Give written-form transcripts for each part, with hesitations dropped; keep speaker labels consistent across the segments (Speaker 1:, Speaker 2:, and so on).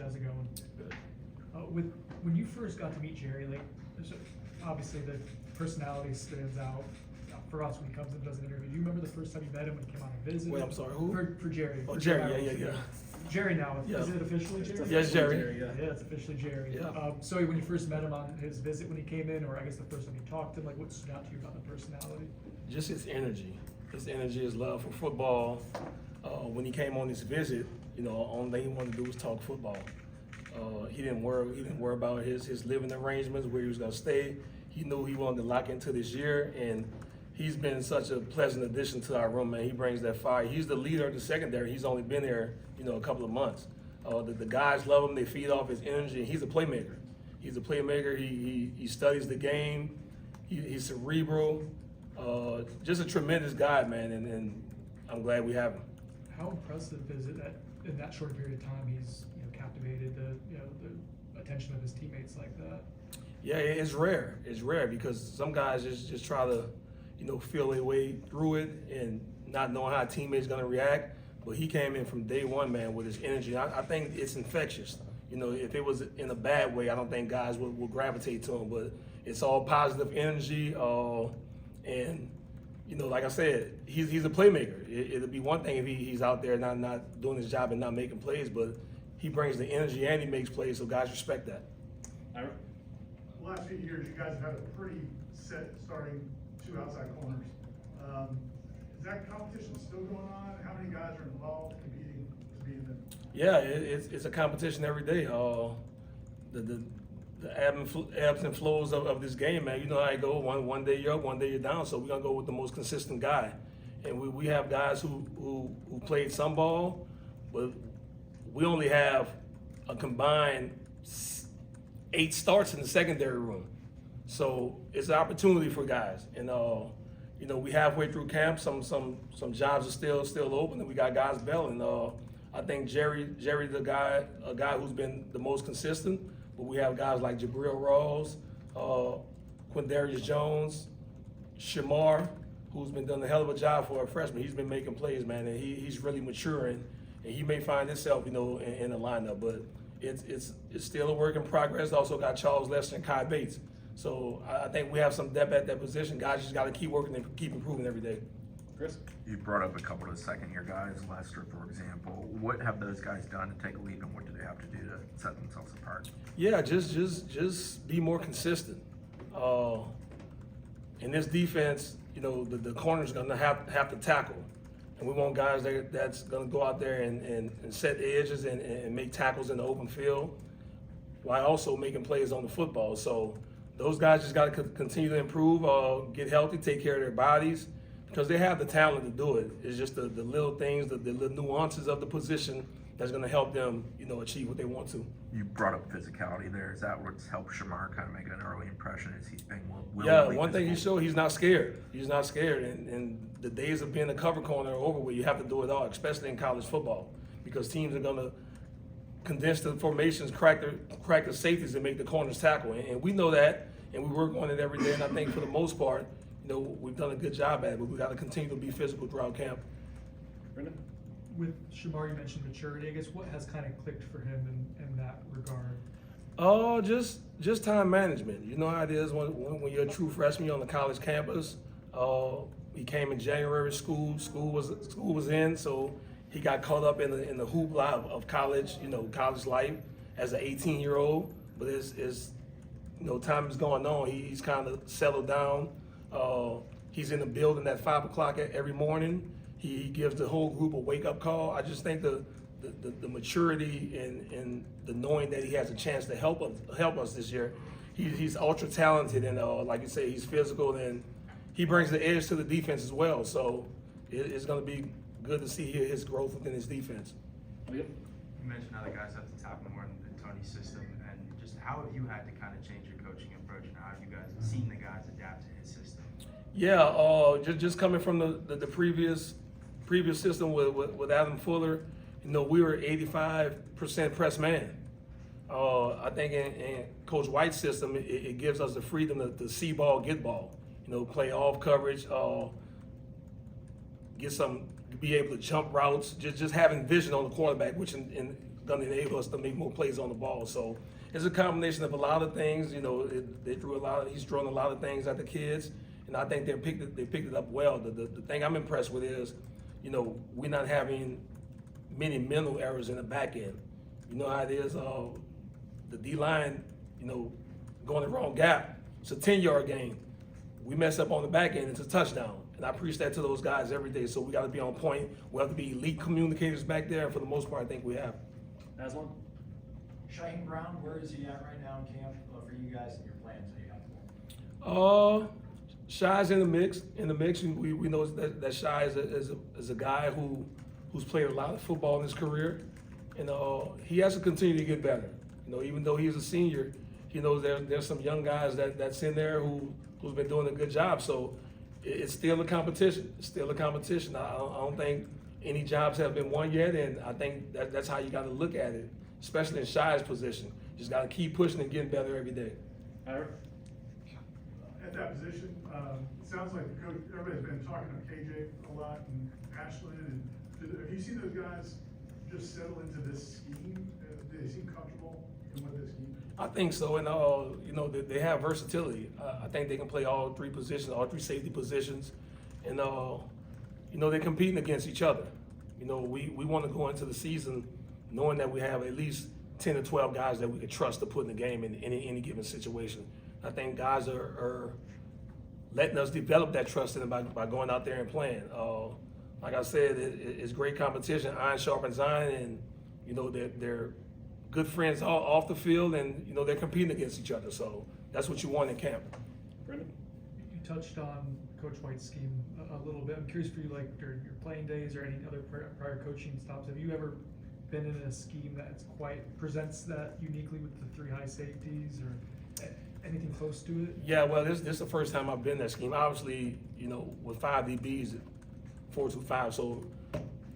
Speaker 1: how's it going?
Speaker 2: Good.
Speaker 1: When you first got to meet Jerry, like, obviously the personality stands out for us when he comes and does an interview. Do you remember the first time you met him when he came on a visit?
Speaker 2: Wait, I'm sorry, who?
Speaker 1: For Jerry.
Speaker 2: Oh,
Speaker 1: For
Speaker 2: Jerry, yeah.
Speaker 1: Jerry now,
Speaker 2: Yeah.
Speaker 1: is it officially Jerry?
Speaker 2: Yes, Jerry.
Speaker 1: Yeah, it's officially Jerry.
Speaker 2: Yeah.
Speaker 1: So when you first met him on his visit when he came in, or I guess the first time you talked to him, like what stood out to you about the personality?
Speaker 2: Just his energy, his love for football. When he came on this visit, only thing he wanted to do was talk football. He didn't worry about his living arrangements, where he was gonna stay. He knew he wanted to lock into this year, and he's been such a pleasant addition to our room, man. He brings that fire. He's the leader of the secondary. He's only been there, a couple of months. The guys love him. They feed off his energy, and he's a playmaker. He's a playmaker. He studies the game. He's cerebral. Just a tremendous guy, man, and I'm glad we have him.
Speaker 1: How impressive is it that in that short period of time he's captivated the attention of his teammates like that?
Speaker 2: Yeah, it's rare. It's rare because some guys just try to feel their way through it and not knowing how a teammate's gonna react. But he came in from day one, man, with his energy. I think it's infectious. If it was in a bad way, I don't think guys would gravitate to him. But it's all positive energy, and like I said, he's a playmaker. It'll be one thing if he's out there not doing his job and not making plays, but he brings the energy and he makes plays, so guys respect that.
Speaker 3: The last few years, you guys have had a pretty set starting two outside corners. Is that competition still going on? How many guys are involved competing to be in the?
Speaker 2: Yeah, it's a competition every day. The ebbs and flows of this game, man. You know how it go. One day you're up, one day you're down. So we're gonna go with the most consistent guy. And we have guys who played some ball, but we only have a combined 8 starts in the secondary room. So it's an opportunity for guys. And we halfway through camp, some jobs are still open, and we got guys bailing. I think Jerry a guy who's been the most consistent. But we have guys like Jabril Rawls, Quindarius Jones, Shamar, who's been doing a hell of a job for a freshman. He's been making plays, man, and he's really maturing, and he may find himself, in the lineup. But it's still a work in progress. Also got Charles Lester and Kai Bates. So I think we have some depth at that position. Guys just got to keep working and keep improving every day.
Speaker 3: Chris?
Speaker 4: You brought up a couple of the second-year guys, Lester, for example. What have those guys done to take a leap, and what do they have to do to set themselves apart?
Speaker 2: Yeah, just be more consistent. In this defense, the corner's gonna have to tackle, and we want guys that's gonna go out there and set edges and make tackles in the open field, while also making plays on the football. So those guys just got to continue to improve, get healthy, take care of their bodies, because they have the talent to do it. It's just the little things, the little nuances of the position that's going to help them, achieve what they want to.
Speaker 4: You brought up physicality there. Is that what's helped Shamar kind of make an early impression? Is he's being willingly
Speaker 2: Yeah, one thing he
Speaker 4: physical?
Speaker 2: showed, he's not scared. He's not scared, and the days of being a cover corner are over where you have to do it all, especially in college football, because teams are going to condense the formations, crack the safeties, and make the corners tackle. And we know that, and we work on it every day. And I think for the most part, we've done a good job at it, but we got to continue to be physical throughout camp.
Speaker 3: Brendan?
Speaker 1: With Shamar, you mentioned maturity. I guess what has kind of clicked for him in that regard?
Speaker 2: Oh, just time management. You know how it is when you're a true freshman, you're on the college campus. He came in January. School was in, so he got caught up in the hoopla of college, college life as an 18-year-old. But as time is going on, he's kind of settled down. He's in the building at 5 o'clock every morning. He gives the whole group a wake-up call. I just think the maturity and the knowing that he has a chance to help us this year. He's ultra talented, and like you say, he's physical, and he brings the edge to the defense as well. So it's going to be good to see his growth within his defense.
Speaker 3: Yep.
Speaker 5: You mentioned how the guys have to tackle more in Tony's system, and just how have you had to kind of change your coaching approach, and how have you guys seen the guys adapt to his system?
Speaker 2: Yeah, just coming from the previous system with Adam Fuller, we were 85% press man. I think in Coach White's system, it gives us the freedom to see ball, get ball. Play off coverage, be able to jump routes, just having vision on the quarterback, which in gonna enable us to make more plays on the ball. So it's a combination of a lot of things. You know, he's thrown a lot of things at the kids, and I think they picked it up well. The thing I'm impressed with is, you know, we're not having many mental errors in the back end. You know how it is, the D-line, you know, going the wrong gap. It's a 10-yard game. We mess up on the back end, it's a touchdown. And I preach that to those guys every day, so we gotta be on point. We have to be elite communicators back there, and for the most part, I think we have.
Speaker 6: Aslan? Shaheem Brown, where is he at right now in camp for you guys and your plans that you have for him?
Speaker 2: Shy's in the mix. We know that Shy is a guy who's played a lot of football in his career, and he has to continue to get better. You know, even though he's a senior, he knows there's some young guys that's in there who's been doing a good job. So it's still a competition. It's still a competition. I don't think any jobs have been won yet, and I think that's how you got to look at it, especially in Shy's position. Just got to keep pushing and getting better every day.
Speaker 3: At that position, it sounds like the coach, everybody's been talking to KJ a lot and Ashlyn, and have you seen those guys just settle into this scheme? Do they seem comfortable with this scheme?
Speaker 2: I think so, and you know, they have versatility. I think they can play all three positions, all three safety positions, and you know, they're competing against each other. You know, we want to go into the season knowing that we have at least 10 to 12 guys that we can trust to put in the game in any given situation. I think guys are letting us develop that trust in them by going out there and playing. Like I said, it's great competition. Iron sharpens iron, and you know, they're good friends off the field, and you know, they're competing against each other. So that's what you want in camp.
Speaker 6: Brendan?
Speaker 1: You touched on Coach White's scheme a little bit. I'm curious for you, like during your playing days or any other prior coaching stops, have you ever been in a scheme that's quite presents that uniquely with the three high safeties or anything close to it?
Speaker 2: Yeah, well, this is the first time I've been in that scheme. Obviously, you know, with 5 DBs, 4-2-5, so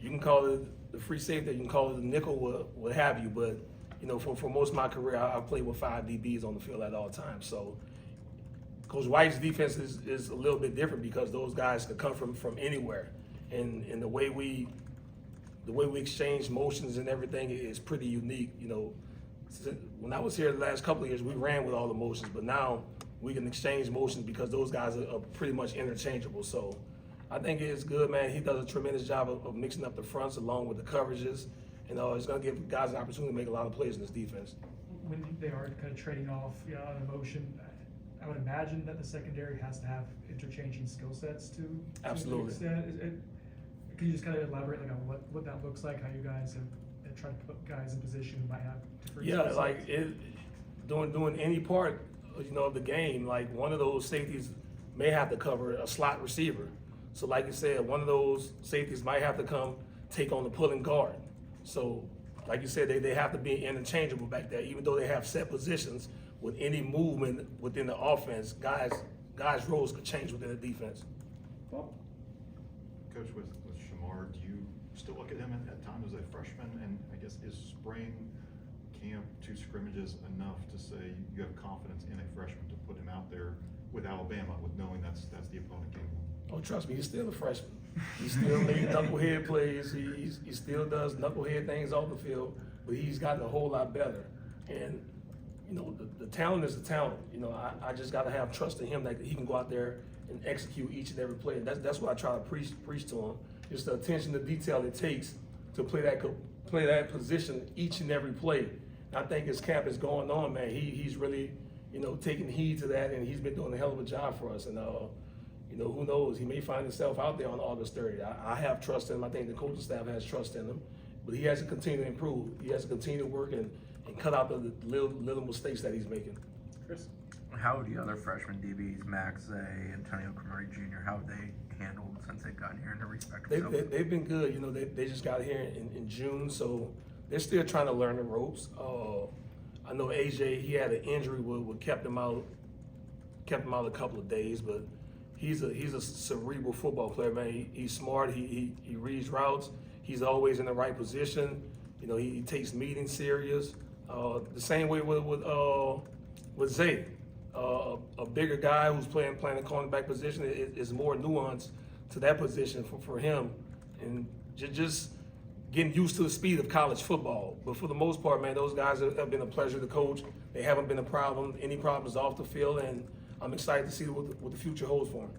Speaker 2: you can call it the free safety, you can call it the nickel, what have you, but you know, for most of my career, I've played with 5 DBs on the field at all times. So Coach White's defense is a little bit different because those guys can come from anywhere, and the way we exchange motions and everything is pretty unique. You know, when I was here the last couple of years, we ran with all the motions, but now we can exchange motions because those guys are pretty much interchangeable. So I think it's good, man. He does a tremendous job of mixing up the fronts along with the coverages, and it's going to give guys an opportunity to make a lot of plays in this defense.
Speaker 1: When they are kind of trading off on emotion, I would imagine that the secondary has to have interchanging skill sets to
Speaker 2: Absolutely.
Speaker 1: Can you just kind of elaborate like on what that looks like, how you guys have tried to put guys in position who might have different skill sets?
Speaker 2: Like doing any part, you know, of the game, like one of those safeties may have to cover a slot receiver. So like you said, one of those safeties might have to come take on the pulling guard. So like you said, they have to be interchangeable back there, even though they have set positions. With any movement within the offense, guys' roles could change within the defense.
Speaker 6: Bob?
Speaker 7: Coach, with Shamar, do you still look at him at times as a freshman? And I guess is spring camp 2 scrimmages enough to say you have confidence in a freshman to put him out there with Alabama, with knowing that's the opponent game?
Speaker 2: Oh, trust me, he's still a freshman. He still makes knucklehead plays. He still does knucklehead things off the field, but he's gotten a whole lot better. And you know, the talent is the talent. You know, I just got to have trust in him that he can go out there and execute each and every play. And that's what I try to preach to him. Just the attention to detail it takes to play that position each and every play. And I think as camp is going on, man, he's really, you know, taking heed to that, and he's been doing a hell of a job for us. And you know, who knows? He may find himself out there on August 30th. I have trust in him. I think the coaching staff has trust in him, but he has to continue to improve. He has to continue to work and cut out the little mistakes that he's making.
Speaker 6: Chris?
Speaker 4: How have the other freshman DBs, Max Zay, Antonio Camari Jr., how have they handled since they've gotten here in their respective fields?
Speaker 2: They've been good. You know, they just got here in June, so they're still trying to learn the ropes. I know AJ, he had an injury what kept him out a couple of days, but he's a cerebral football player, man. He's smart. He reads routes. He's always in the right position. You know, he takes meetings serious. The same way with Zay, a bigger guy who's playing the cornerback position is more nuance to that position for him, and just getting used to the speed of college football. But for the most part, man, those guys have been a pleasure to coach. They haven't been a problem, any problems off the field, and I'm excited to see what the future holds for them.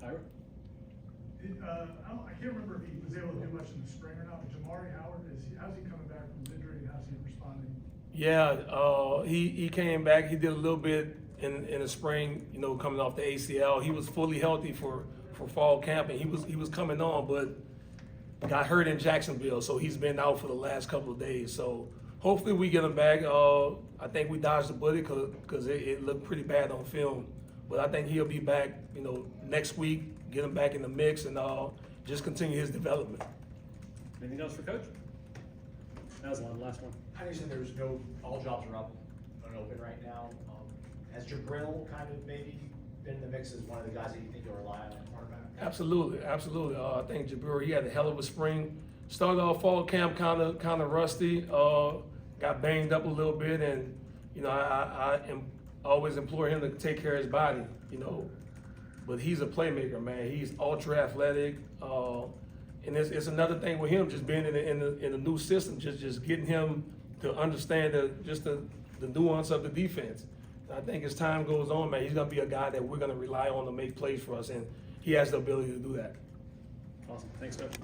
Speaker 8: Ira?
Speaker 3: I can't remember if he was able to do much in the spring or not, but Jamari Howard, how's he coming back from his injury and how's he responding?
Speaker 2: Yeah, he came back. He did a little bit in the spring, you know, coming off the ACL. He was fully healthy for fall camp, and he was coming on, but got hurt in Jacksonville, so he's been out for the last couple of days. So hopefully we get him back. I think we dodged the bullet because it looked pretty bad on film, but I think he'll be back, you know, next week. Get him back in the mix and just continue his development.
Speaker 8: Anything else for Coach? That was the last one.
Speaker 6: I understand there's all jobs are up and open right now. Has Jabril kind of maybe been in the mix as one of the guys that you think you'll rely on at cornerback?
Speaker 2: Absolutely. I think Jabril, he had a hell of a spring. Started off fall camp kind of rusty. Got banged up a little bit, and you know I always implore him to take care of his body. You know, but he's a playmaker, man. He's ultra athletic, and it's another thing with him just being in a new system, just getting him to understand the nuance of the defense. I think as time goes on, man, he's gonna be a guy that we're gonna rely on to make plays for us, and he has the ability to do that.
Speaker 8: Awesome. Thanks, Coach.